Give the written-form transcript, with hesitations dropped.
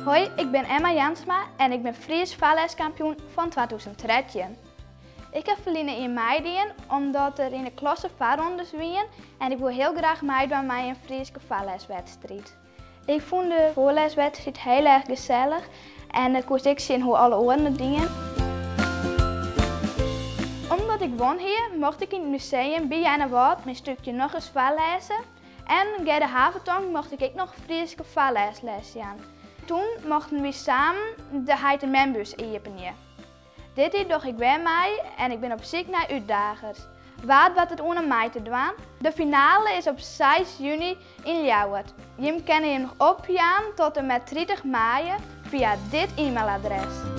Hoi, ik ben Emma Jansma en ik ben Fries vaarleskampioen van 2013. Ik heb verliezen in meidingen omdat er in de klasse vaarrondes wien en ik wil heel graag meedoen met een Friese vaarleswedstrijd. Ik vond de voorleswedstrijd heel erg gezellig en het kost ik zien hoe alle oren dingen. Omdat ik won hier, mocht ik in het museum bij Jana Woud mijn stukje nog eens vaarlezen en bij de Haventong mocht ik nog Friese vaarlesles gaan. Toen mochten we samen de Heitermenbus openen. Dit jaar doe ik weer mee en ik ben op zoek naar uitdagers. Wat het onder mij te doen. De finale is op 6 juni in Ljouwert. Je kan je nog opgaan tot en met 30 mei via dit e-mailadres.